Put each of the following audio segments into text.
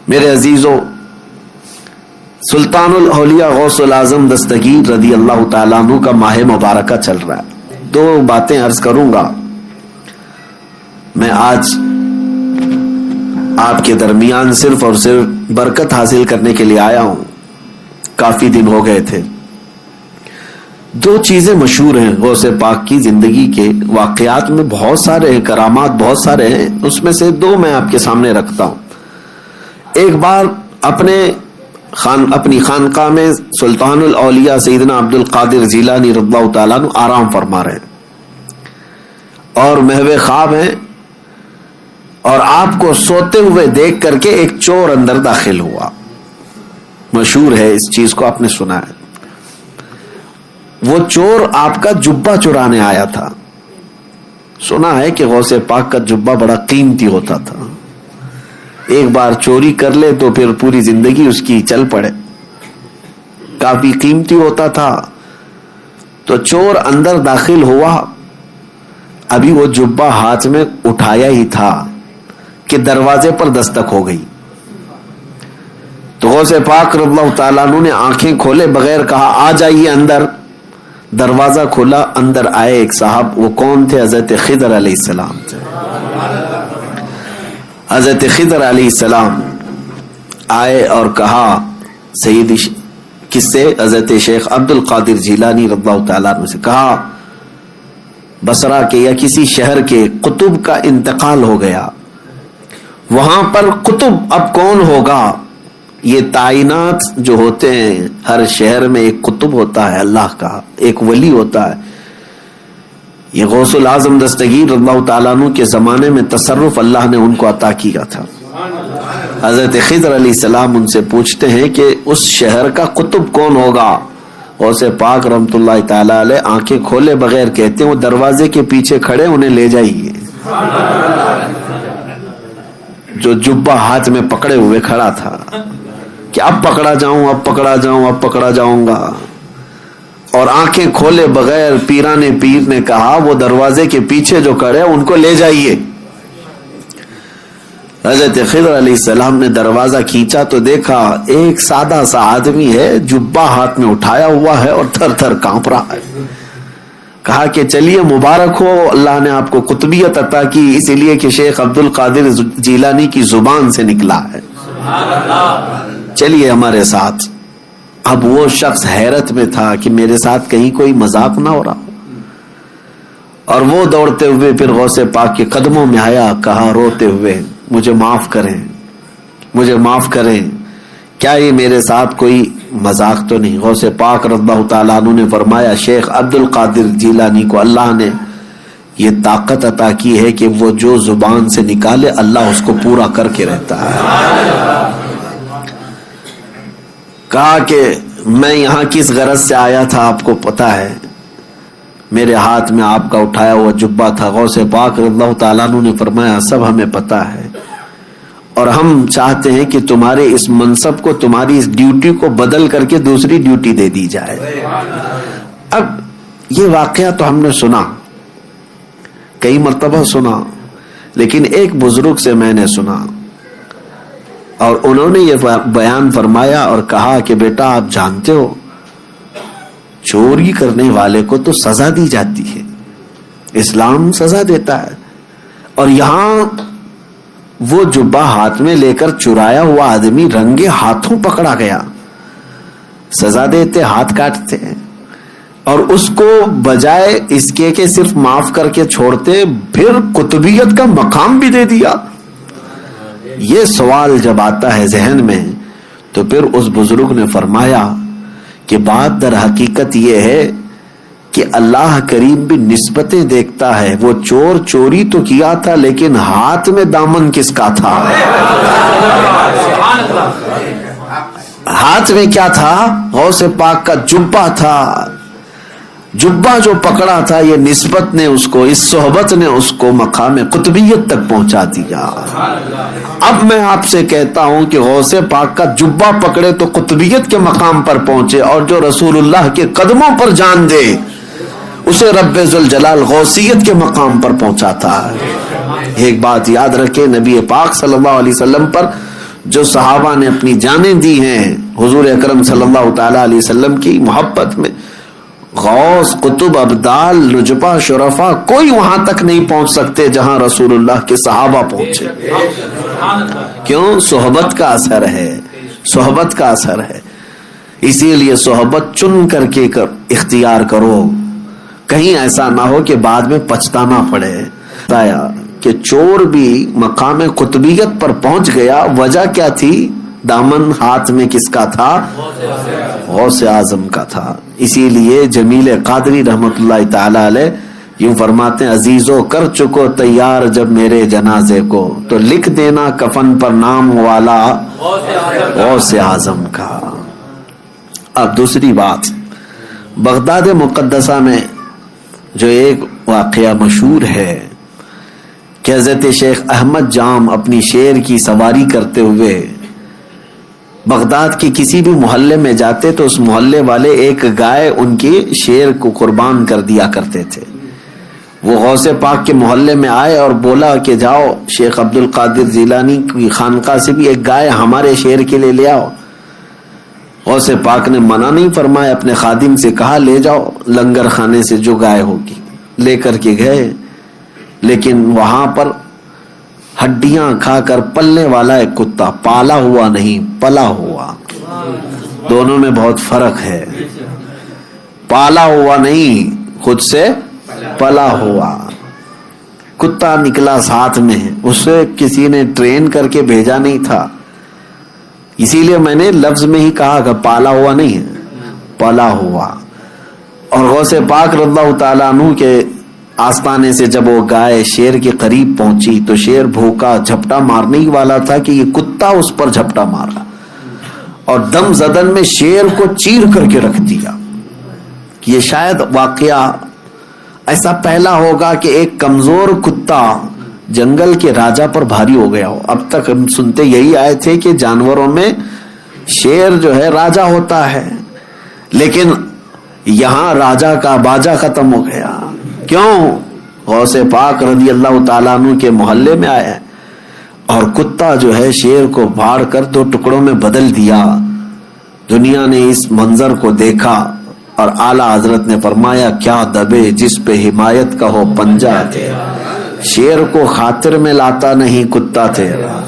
میرے عزیزو، سلطان الاولیاء غوث العظم دستگیر رضی اللہ تعالیٰ عنہ کا ماہ مبارکہ چل رہا ہے. دو باتیں عرض کروں گا. میں آج آپ کے درمیان صرف اور صرف برکت حاصل کرنے کے لیے آیا ہوں. کافی دن ہو گئے تھے. دو چیزیں مشہور ہیں غوث پاک کی زندگی کے واقعات میں، بہت سارے ہیں، کرامات بہت سارے ہیں، اس میں سے دو میں آپ کے سامنے رکھتا ہوں. ایک بار اپنی خانقاہ میں سلطان الاولیاء سیدنا عبد القادر جیلانی رضی اللہ تعالیٰ عنہ آرام فرما رہے ہیں اور محو خواب ہیں، اور آپ کو سوتے ہوئے دیکھ کر کے ایک چور اندر داخل ہوا. مشہور ہے، اس چیز کو آپ نے سنا ہے. وہ چور آپ کا جبہ چرانے آیا تھا. سنا ہے کہ غوث پاک کا جبہ بڑا قیمتی ہوتا تھا، ایک بار چوری کر لے تو پھر پوری زندگی اس کی چل پڑے. کافی قیمتی ہوتا تھا. تو چور اندر داخل ہوا، ابھی وہ جبہ ہاتھ میں اٹھایا ہی تھا کہ دروازے پر دستک ہو گئی. تو غوث پاک رضی اللہ تعالیٰ عنہ نے آنکھیں کھولے بغیر کہا آ جائیے اندر. دروازہ کھولا، اندر آئے ایک صاحب. وہ کون تھے؟ حضرت خضر علیہ السلام تھے. حضرت خضر علیہ السلام آئے اور کہا سیدی کس سے؟ حضرت شیخ عبد القادر جیلانی رضی اللہ تعالیٰ عنہ سے. کہا بصرہ کے یا کسی شہر کے قطب کا انتقال ہو گیا، وہاں پر قطب اب کون ہوگا؟ یہ تعینات جو ہوتے ہیں، ہر شہر میں ایک قطب ہوتا ہے اللہ کا، ایک ولی ہوتا ہے. یہ غوث العظم دستگیر رضی اللہ تعالیٰ عنہ کے زمانے میں تصرف اللہ نے ان کو عطا کیا تھا. حضرت خضر علیہ السلام ان سے پوچھتے ہیں کہ اس شہر کا قطب کون ہوگا؟ غوث پاک رحمت اللہ تعالیٰ علیہ آنکھیں کھولے بغیر کہتے ہیں وہ دروازے کے پیچھے کھڑے، انہیں لے جائیے. جو جبہ ہاتھ میں پکڑے ہوئے کھڑا تھا کہ اب پکڑا جاؤں، اب پکڑا جاؤں، اب پکڑا جاؤں گا. اور آنکھیں کھولے بغیر پیرانے پیر نے کہا وہ دروازے کے پیچھے جو کھڑے ان کو لے جائیے. حضرت خضر علیہ السلام نے دروازہ کھینچا تو دیکھا ایک سادہ سا آدمی ہے، جبہ ہاتھ میں اٹھایا ہوا ہے اور تھر تھر کانپ رہا ہے. کہا کہ چلیے مبارک ہو، اللہ نے آپ کو قطبیت عطا کی، اسی لیے کہ شیخ عبد القادر جیلانی کی زبان سے نکلا ہے، چلیے ہمارے ساتھ. اب وہ شخص حیرت میں تھا کہ میرے ساتھ کہیں کوئی مذاق نہ ہو رہا ہو، اور وہ دوڑتے ہوئے پھر غوث پاک کے قدموں میں آیا. کہا روتے ہوئے مجھے معاف کریں، مجھے معاف کریں، کیا یہ میرے ساتھ کوئی مذاق تو نہیں؟ غوث پاک رضی اللہ تعالیٰ عنہ نے فرمایا شیخ عبد القادر جیلانی کو اللہ نے یہ طاقت عطا کی ہے کہ وہ جو زبان سے نکالے اللہ اس کو پورا کر کے رہتا ہے. کہا کہ میں یہاں کس غرض سے آیا تھا آپ کو پتا ہے؟ میرے ہاتھ میں آپ کا اٹھایا ہوا جبہ تھا. غوث پاک رضی اللہ تعالیٰ عنہ نے فرمایا سب ہمیں پتا ہے، اور ہم چاہتے ہیں کہ تمہارے اس منصب کو، تمہاری اس ڈیوٹی کو بدل کر کے دوسری ڈیوٹی دے دی جائے. اب یہ واقعہ تو ہم نے سنا، کئی مرتبہ سنا، لیکن ایک بزرگ سے میں نے سنا اور انہوں نے یہ بیان فرمایا اور کہا کہ بیٹا آپ جانتے ہو چوری کرنے والے کو تو سزا دی جاتی ہے، اسلام سزا دیتا ہے، اور یہاں وہ جبہ ہاتھ میں لے کر چرایا ہوا آدمی رنگے ہاتھوں پکڑا گیا. سزا دیتے، ہاتھ کاٹتے، اور اس کو بجائے اس کے کہ صرف معاف کر کے چھوڑتے، پھر قطبیت کا مقام بھی دے دیا. یہ سوال جب آتا ہے ذہن میں تو پھر اس بزرگ نے فرمایا کہ بات در حقیقت یہ ہے کہ اللہ کریم بھی نسبتیں دیکھتا ہے. وہ چور چوری تو کیا تھا لیکن ہاتھ میں دامن کس کا تھا؟ ہاتھ میں کیا تھا؟ غوث پاک کا جبہ تھا. جبہ جو پکڑا تھا یہ نسبت نے اس کو، اس صحبت نے اس کو مقام قطبیت تک پہنچا دیا. اب میں آپ سے کہتا ہوں کہ غوث پاک کا جبہ پکڑے تو قطبیت کے مقام پر پہنچے، اور جو رسول اللہ کے قدموں پر جان دے اسے رب ذوالجلال غوثیت کے مقام پر پہنچاتا ہے. ایک بات یاد رکھے، نبی پاک صلی اللہ علیہ وسلم پر جو صحابہ نے اپنی جانیں دی ہیں حضور اکرم صلی اللہ تعالی علیہ وسلم کی محبت میں، غوث، قطب، ابدال، نجبا، شرفا، کوئی وہاں تک نہیں پہنچ سکتے جہاں رسول اللہ کے صحابہ پہنچے. کیوں؟ صحبت کا اثر ہے، صحبت کا اثر ہے. اسی لیے صحبت چن کر کے اختیار کرو، کہیں ایسا نہ ہو کہ بعد میں پچھتانا پڑے. بتایا کہ چور بھی مقام قطبیت پر پہنچ گیا، وجہ کیا تھی؟ دامن ہاتھ میں کس کا تھا؟ غوث اعظم کا تھا. اسی لیے جمیل قادری رحمت اللہ تعالی علیہ یوں فرماتے ہیں، عزیزو کر چکو تیار جب میرے جنازے کو، تو لکھ دینا کفن پر نام والا غوث اعظم کا. اب دوسری بات، بغداد مقدسہ میں جو ایک واقعہ مشہور ہے کہ حضرت شیخ احمد جام اپنی شیر کی سواری کرتے ہوئے بغداد کے کسی بھی محلے میں جاتے تو اس محلے والے ایک گائے ان کی شیر کو قربان کر دیا کرتے تھے. وہ غوث پاک کے محلے میں آئے اور بولا کہ جاؤ شیخ عبد القادر جیلانی کی خانقاہ سے بھی ایک گائے ہمارے شیر کے لیے لے آؤ. غوث پاک نے منع نہیں فرمایا، اپنے خادم سے کہا لے جاؤ لنگر خانے سے جو گائے ہوگی. لے کر کے گئے، لیکن وہاں پر ہڈیاں کھا کر پلنے والا ایک کتا، پالا ہوا نہیں پلا ہوا، دونوں میں بہت فرق ہے. پالا ہوا نہیں، خود سے پلا ہوا کتا نکلا ساتھ میں، اسے کسی نے ٹرین کر کے بھیجا نہیں تھا. اسی لیے میں نے لفظ میں ہی کہا کہ پالا ہوا نہیں ہے، پلا ہوا. اور غوث پاک رضی اللہ تعالیٰ عنہ کے آستانے سے جب وہ گائے شیر کے قریب پہنچی تو شیر بھوکا جھپٹا مارنے ہی والا تھا کہ یہ کتا اس پر جھپٹا مارا اور دم زدن میں شیر کو چیر کر کے رکھ دیا. یہ شاید واقعہ ایسا پہلا ہوگا کہ ایک کمزور کتا جنگل کے راجا پر بھاری ہو گیا ہو. اب تک ہم سنتے یہی آئے تھے کہ جانوروں میں شیر جو ہے راجا ہوتا ہے، لیکن یہاں راجا کا باجا ختم ہو گیا. کیوں؟ غوث پاک رضی اللہ تعالیٰ عنہ کے محلے میں آیا اور کتا جو ہے شیر کو پھاڑ کر 2 ٹکڑوں میں بدل دیا. دنیا نے اس منظر کو دیکھا اور اعلیٰ حضرت نے فرمایا کیا دبے جس پہ حمایت کا ہو پنجہ تیرا، شیر کو خاطر میں لاتا نہیں کتا تیرا.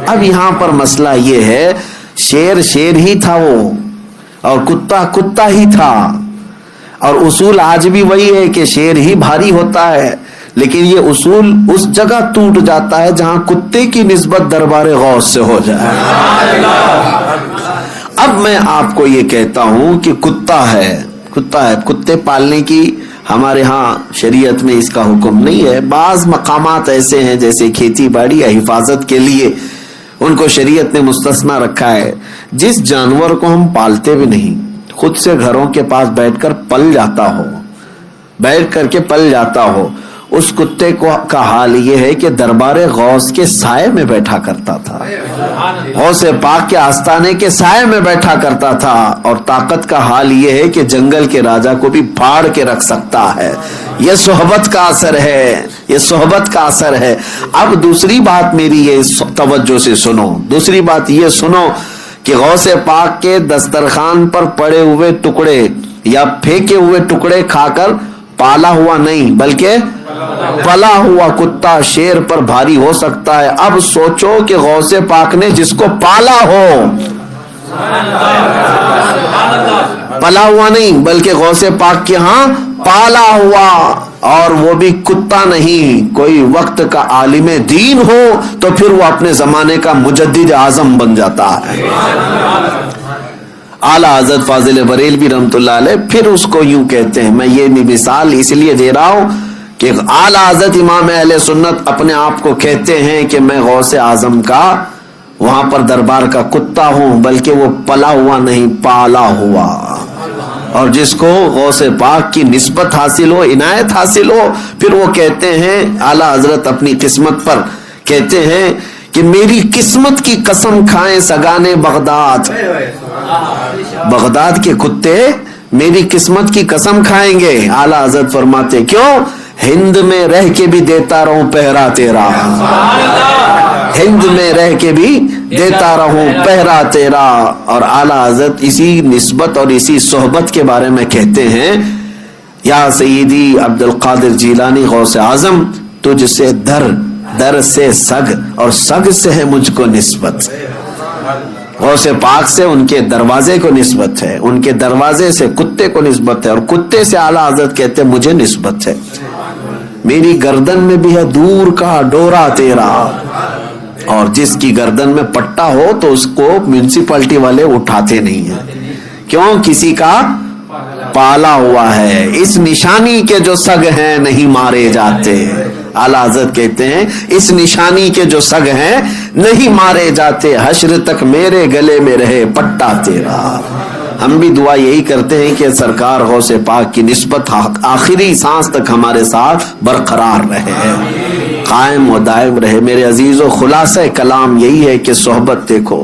اب یہاں پر مسئلہ یہ ہے، شیر شیر ہی تھا وہ اور کتا کتا ہی تھا، اور اصول آج بھی وہی ہے کہ شیر ہی بھاری ہوتا ہے، لیکن یہ اصول اس جگہ ٹوٹ جاتا ہے جہاں کتے کی نسبت دربار غوث سے ہو جائے. اب میں آپ کو یہ کہتا ہوں کہ کتا ہے، کتے پالنے کی ہمارے ہاں شریعت میں اس کا حکم نہیں ہے. بعض مقامات ایسے ہیں جیسے کھیتی باڑی یا حفاظت کے لیے ان کو شریعت نے مستثنا رکھا ہے. جس جانور کو ہم پالتے بھی نہیں، خود سے گھروں کے پاس بیٹھ کر پل جاتا ہو، اس کتے کا حال یہ ہے کہ دربار غوث کے سائے میں بیٹھا کرتا تھا، غوث پاک کے آستانے کے سائے میں بیٹھا کرتا تھا، اور طاقت کا حال یہ ہے کہ جنگل کے راجا کو بھی پھاڑ کے رکھ سکتا ہے. یہ صحبت کا اثر ہے، یہ صحبت کا اثر ہے. اب دوسری بات میری یہ توجہ سے سنو، دوسری بات یہ سنو کہ غوث پاک کے دسترخوان پر پڑے ہوئے ٹکڑے یا پھینکے ہوئے ٹکڑے کھا کر پالا ہوا نہیں بلکہ پلا ہوا کتا شیر پر بھاری ہو سکتا ہے. اب سوچو کہ غوث پاک نے جس کو پالا ہو، پلا ہوا نہیں بلکہ غوث پاک کے ہاں پالا ہوا، اور وہ بھی کتا نہیں، کوئی وقت کا عالم دین ہو تو پھر وہ اپنے زمانے کا مجدد اعظم بن جاتا ہے. اعلیٰ حضرت فاضل بریلوی رحمت اللہ علیہ پھر اس کو یوں کہتے ہیں، میں یہ مثال اس لیے دے رہا ہوں کہ اعلیٰ حضرت امام اہل سنت اپنے آپ کو کہتے ہیں کہ میں غوث اعظم کا وہاں پر دربار کا کتا ہوں، بلکہ وہ پلا ہوا نہیں پالا ہوا. اور جس کو غوث پاک کی نسبت حاصل ہو، عنایت حاصل ہو، پھر وہ کہتے ہیں اعلیٰ حضرت اپنی قسمت پر کہتے ہیں کہ میری قسمت کی قسم کھائیں سگانے بغداد، بغداد کے کتے میری قسمت کی قسم کھائیں گے. اعلیٰ حضرت فرماتے کیوں؟ ہند میں رہ کے بھی دیتا رہوں پہرا تیرا، ہند میں رہ کے بھی دیتا رہوں پہرا تیرا. اور اعلیٰ حضرت اسی نسبت اور اسی صحبت کے بارے میں کہتے ہیں یا سیدی عبد القادر جیلانی غوث اعظم تجھ سے در سے سگ اور سگ سے ہے مجھ کو نسبت. غوث پاک سے ان کے دروازے کو نسبت ہے, ان کے دروازے سے کتے کو نسبت ہے, اور کتے سے اعلیٰ حضرت کہتے ہیں مجھے نسبت ہے. میری گردن میں بھی ہے دور کا ڈورا تیرا, اور جس کی گردن میں پٹا ہو تو اس کو میونسپلٹی والے اٹھاتے نہیں ہیں, کیوں؟ کسی کا پالا ہوا ہے. اس نشانی کے جو سگ ہیں نہیں مارے جاتے. اعلیٰ حضرت کہتے ہیں اس نشانی کے جو سگ ہیں نہیں مارے جاتے, حشر تک میرے گلے میں رہے پٹا تیرا. ہم بھی دعا یہی کرتے ہیں کہ سرکار غوث پاک کی نسبت آخری سانس تک ہمارے ساتھ برقرار رہے, قائم و دائم رہے. میرے عزیزو, خلاصہ کلام یہی ہے کہ صحبت دیکھو.